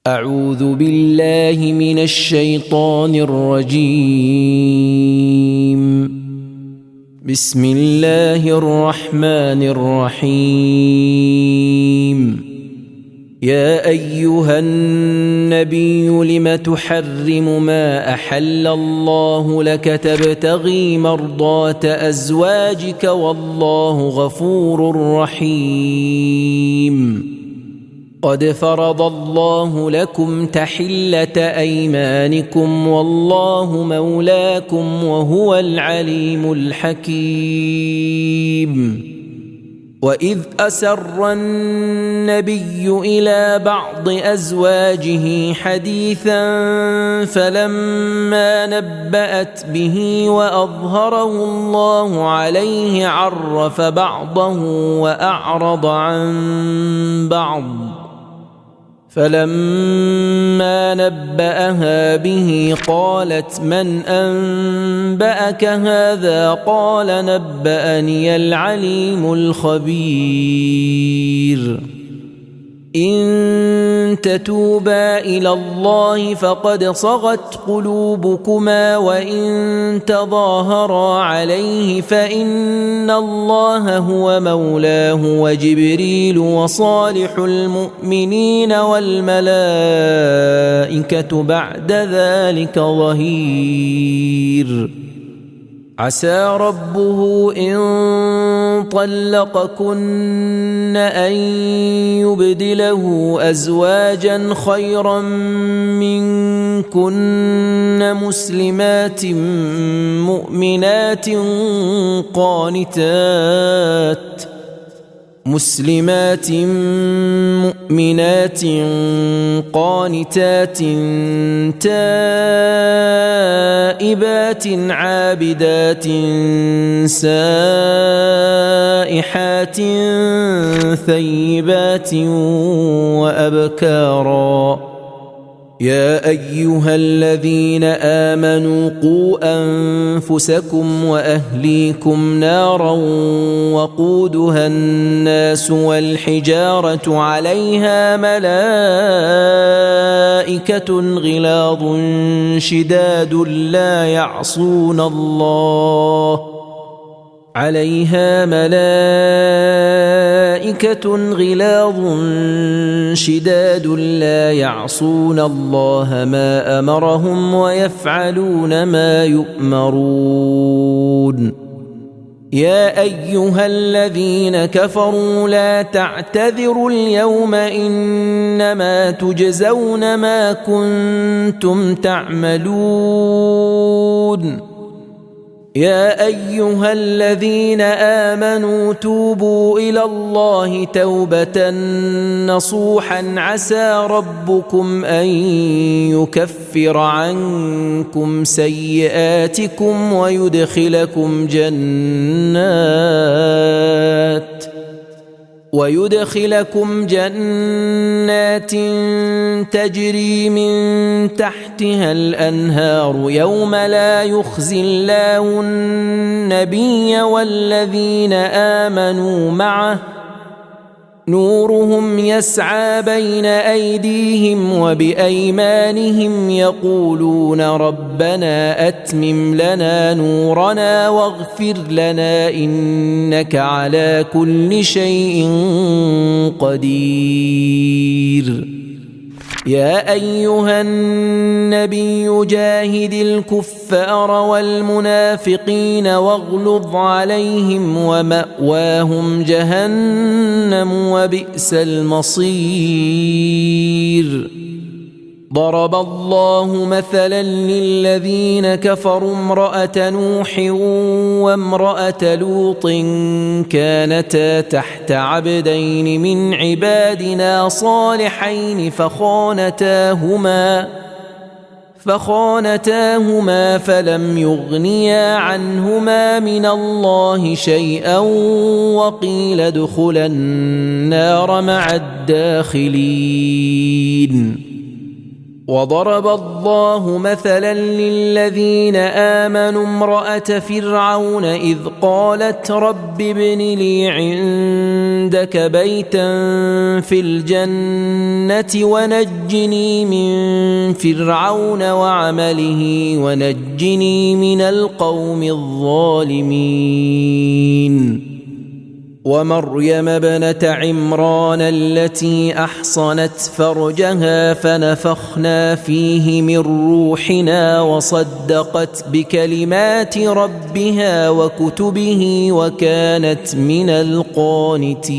أعوذ بالله من الشيطان الرجيم. بسم الله الرحمن الرحيم. يا أيها النبي لم تحرم ما أحل الله لك تبتغي مرضات أزواجك والله غفور رحيم. قد فرض الله لكم تحلة أيمانكم والله مولاكم وهو العليم الحكيم. وإذ أسر النبي إلى بعض أزواجه حديثا فلما نبأت به وأظهره الله عليه عرف بعضه وأعرض عن بعض فلما نبأها به قالت من أنبأك هذا قال نبأني العليم الخبير. إن تتوبا إلى الله فقد صغت قلوبكما وإن تظاهرا عليه فإن الله هو مولاه وجبريل وصالح المؤمنين والملائكة بعد ذلك ظهير. عسى ربه إن طلقكن أن يبدله أزواجا خيرا منكن مسلمات مؤمنات قانتات تائبات عابدات سائحات ثيبات وأبكارا. يا أيها الذين آمنوا قوا أنفسكم وأهليكم نارا وقودها الناس والحجارة عليها ملائكة غلاظ شداد لا يعصون الله ما أمرهم ويفعلون ما يؤمرون. يا أيها الذين كفروا لا تعتذروا اليوم إنما تجزون ما كنتم تعملون. يا أيها الذين آمنوا توبوا إلى الله توبة نصوحا عسى ربكم أن يكفر عنكم سيئاتكم ويدخلكم جنات تجري من تحتها الأنهار يوم لا يخزي الله النبي والذين آمنوا معه نورهم يسعى بين أيديهم وبأيمانهم يقولون ربنا أتمم لنا نورنا واغفر لنا إنك على كل شيء قدير. يا أيها النبي جاهد الكفار والمنافقين واغلظ عليهم ومأواهم جهنم وبئس المصير. ضرب الله مثلا للذين كفروا امرأة نوح وامرأة لوط كانتا تحت عبدين من عبادنا صالحين فخانتاهما فلم يغنيا عنهما من الله شيئا وقيل ادخلا النار مع الداخلين. وضرب الله مثلا للذين آمنوا امرأة فرعون إذ قالت رب ابن لي عندك بيتا في الجنة ونجني من فرعون وعمله ونجني من القوم الظالمين ومريم ابنة عمران التي أحصنت فرجها فنفخنا فيه من روحنا وصدقت بكلمات ربها وكتبه وكانت من القانتين